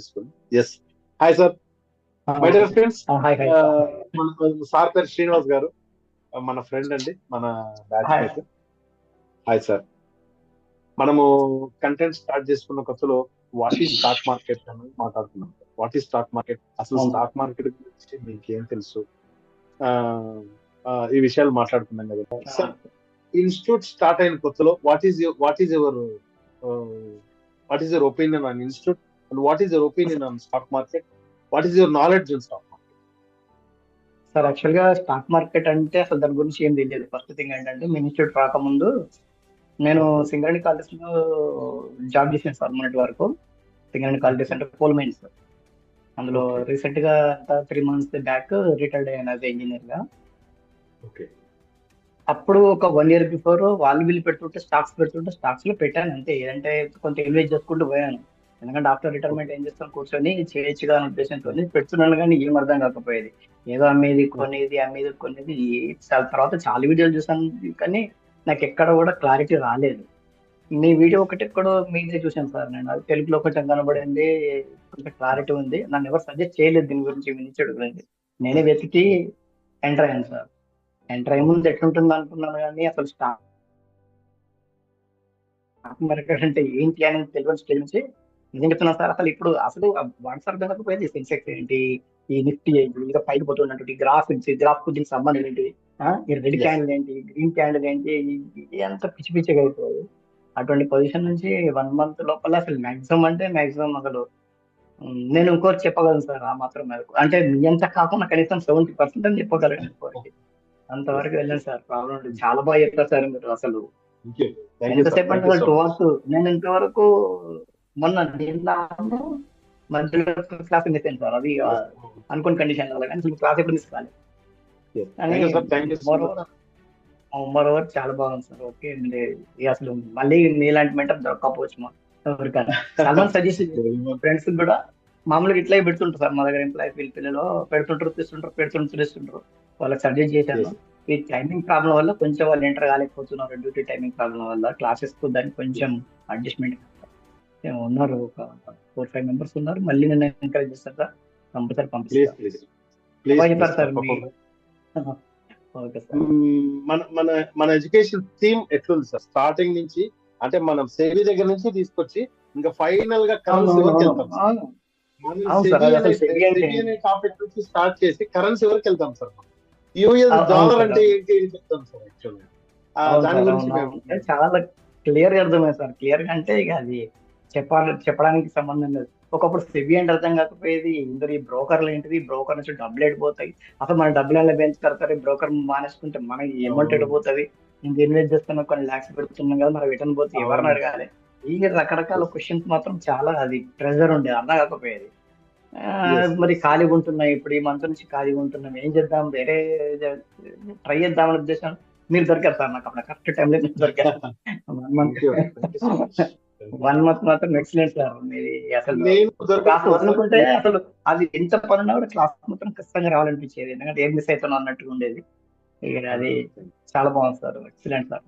చేసుకుని. Yes. Hi sir. My dear friends, hi hi మన sir పేరు శ్రీనివాస్ గారు, మన ఫ్రెండ్ అండి, మన batch hi. Mate. Hi sir. మనము కంటెంట్ స్టార్ట్ చేసుకున్న కొత్తలో వాట్ ఈస్ స్టాక్ మార్కెట్ అని మాట్లాడుతున్నాం. వాట్ ఈస్ స్టాక్ మార్కెట్, అసలు అవును. స్టాక్ మార్కెట్ గురించి మీకు ఏం తెలుసు, ఆ, ఈ విషయాలు మాట్లాడుకున్నాం కదా సార్. ఇన్స్టిట్యూట్ స్టార్ట్ అయిన కొత్తలో what is your opinion on institute and what is your opinion on stock market, what is your knowledge on stock market? Sir actual గా స్టాక్ మార్కెట్ అంటే అసలు దాని గురించి ఏం తెలియదు. ఫస్ట్ థింగ్ ఏంటంటే మీ ఇన్స్టిట్యూట్ రాకముందు నేను సింగరేణి కాలేజ్ లో జాబ్ చేశాను సార్ మొన్నటి వరకు. సింగరేణి కాలేజ్ అంటే కోల్ మైన్స్. అందులో Okay. రీసెంట్ గా 3 months బ్యాక్ రిటైర్డ్ అయ్యాను యాజ్ ఇంజనీర్ గా. ఓకే. అప్పుడు ఒక 1 year బిఫోర్ వాళ్ళు వీళ్ళు పెడుతుంటే స్టాక్స్ లో పెట్టాను అంతే. ఏదంటే కొంత ఇన్వెస్ట్ చేసుకుంటూ పోయాను. ఎందుకంటే ఆఫ్టర్ రిటైర్మెంట్ ఏం చేస్తాను, కూర్చొని చేయొచ్చుగా అనే ఉద్దేశంతో పెడుతున్నాను, కానీ ఏం అర్థం కాకపోయేది. ఏదో అమ్మేది కొనేది తర్వాత చాలా వీడియోలు చూసాను, కానీ నాకు ఎక్కడ కూడా క్లారిటీ రాలేదు. మీ వీడియో ఒకటి ఎక్కడో మీదే చూశాను సార్. నేను అది తెలుగులో కొంచెం కనబడింది, కొంచెం క్లారిటీ ఉంది. నన్ను ఎవరు సజెస్ట్ చేయలేదు దీని గురించి, మీ ఇన్స్టిట్యూట్ గురించి. నేనే వెతికి ఎంటర్ అయ్యాను సార్. ఎంటర్ అయ్యే ముందు ఎట్లుంటుంది అనుకున్నాను, కానీ అసలు స్టాక్ మార్కెట్ అంటే ఏంటి అనేది తెలియని స్టేజ్ నుంచి నిజం చెప్తున్నాను సార్. అసలు వాట్స్ అర్థం కాకపోయింది. సెన్సెక్స్ ఏంటి, ఈ నిఫ్టీ ఏంటి, ఇంకా పైకి పోతున్నటువంటి గ్రాఫ్ దీనికి సంబంధం ఏంటి, ఈ రెడ్ Yes. క్యాండిల్ ఏంటి, గ్రీన్ క్యాండిల్ ఏంటి, ఇది అంతా పిచ్చి పిచ్చిగా అయిపోయింది. అటువంటి పొజిషన్ నుంచి 1 month లోపల అసలు మాక్సిమం అసలు నేను ఇంకోటి చెప్పగలను సార్. ఆ మాత్రం మేరకు అంటే మీ అంతా కాకుండా కనీసం 70% అని చెప్పగలను ఇంకోటి. అంతవరకు వెళ్ళాను సార్. ప్రాబ్లం లేదు. చాలా బాగా చెప్పారు సార్ మీరు. అసలు Thank you. Thank you, sir. ఎంతసేపు Thank అంటే you అసలు so 2 much. hours నేను ఇంతవరకు నిన్న మధ్యలో క్లాస్ మిస్ అయింది సార్. అది అనుకోని కండిషన్ వల్ల, కానీ అసలు క్లాస్ ఎప్పుడు మిస్ కాలేదు. Yes. కానీ Thank you, sir. Thank you so much. Moreover చాలా బాగుంది సార్. ఓకే, అసలు మళ్ళీ మీలాంటి మెంటర్ దొరకకపోవచ్చు ఎవరికైనా. చాలా మంది సజెస్ట్ ఫ్రెండ్స్ కూడా మామూలుగా ఇట్లా పెడుతుంటారు సార్. మా దగ్గర ఎంప్లాయీస్ వీళ్ళ పిల్లలు తీస్తుంటారు. వాళ్ళకి సజెస్ట్ చేశాను. Yes. ఈ టైమింగ్ ప్రాబ్లం వల్ల కొంచెం వాళ్ళు ఎంటర్ కాలేకపోతున్నారు. డ్యూటీ టైమింగ్ ప్రాబ్లం వల్ల క్లాసెస్ కు దానికి కొంచెం అడ్జస్ట్మెంట్ ఉన్నారు. ఒక 4-5 మెంబర్స్ ఉన్నారు. మళ్ళీ నేను ఎంకరేజ్ చేస్తాను సార్. కంపల్సరీ Please, పంపిస్తాను. please. Please, బాగా please, చెప్పారు సార్. తప్పకుండా. Okay sir. మన మన మన ఎడ్యుకేషన్ థీమ్ ఎట్లుంది సార్? స్టార్టింగ్ నుంచి అంటే మనం సెబీ దగ్గర నుంచి తీసుకొచ్చి ఇంకా ఫైనల్ గా కరెన్సీ వరకు వెళ్తాం సార్. అవును మనం సార్. అది అసలు SEBI అంటే సెబీ అనే టాపిక్ నుంచి స్టార్ట్ చేసి కరెన్సీ వరకు వెళ్తాం సార్. యూఎస్ అవును డాలర్ సార్. అంటే ఏంటి అని చెప్తాం సార్ యాక్చువల్గా. అవును దాని సార్. గురించి అవును మేము అంటే చాలా క్లియర్ గా అర్థమైంది సార్. క్లియర్ గా అంటే ఇక అది చెప్పడానికి సంబంధం లేదు. ఒకప్పుడు సెబీ అంటే అర్థం కాకపోయేది. ఇందరు ఈ బ్రోకర్లు ఏంటిది, బ్రోకర్ నుంచి డబ్బులు ఎడిపోతాయి, అసలు మన డబ్బులు ఎలా పెంచుతారు, బ్రోకర్ మానేసుకుంటే మనకి అమౌంట్ ఎడిపోతుంది, ఇంక ఇన్వెస్ట్ చేస్తున్నా కొన్ని లాక్స్ పెడుతున్నాం కదా, మరి రిటర్న్ పోతే ఎవరిని అడగాలి, ఈ రకరకాల క్వశ్చన్స్ మాత్రం చాలా అది ప్రెజర్ ఉండేది, అర్థం కాకపోయేది. మరి ఖాళీగా ఉంటున్నాయి. ఇప్పుడు ఈ మంత్ నుంచి ఖాళీగా ఉంటున్నాం, ఏం చేద్దాం, వేరే ట్రై చేద్దామనే ఉద్దేశం. మీరు దొరికారు సార్ నాకు అప్పుడు కరెక్ట్ టైంలో. మీరు దొరికారు. 1 month మాత్రం ఎక్సలెంట్ సార్. మీది అసలు నేను క్లాస్ దొరకకపోతే వదులుకుంటే అసలు అది ఎంత పనున్నా కూడా క్లాస్ మాత్రం ఖచ్చితంగా రావాలనిపించేది. ఎందుకంటే ఏం మిస్ అవుతున్నా అన్నట్టుగా ఉండేది. ఇక అది చాలా బాగుంది సార్. Excellent sir.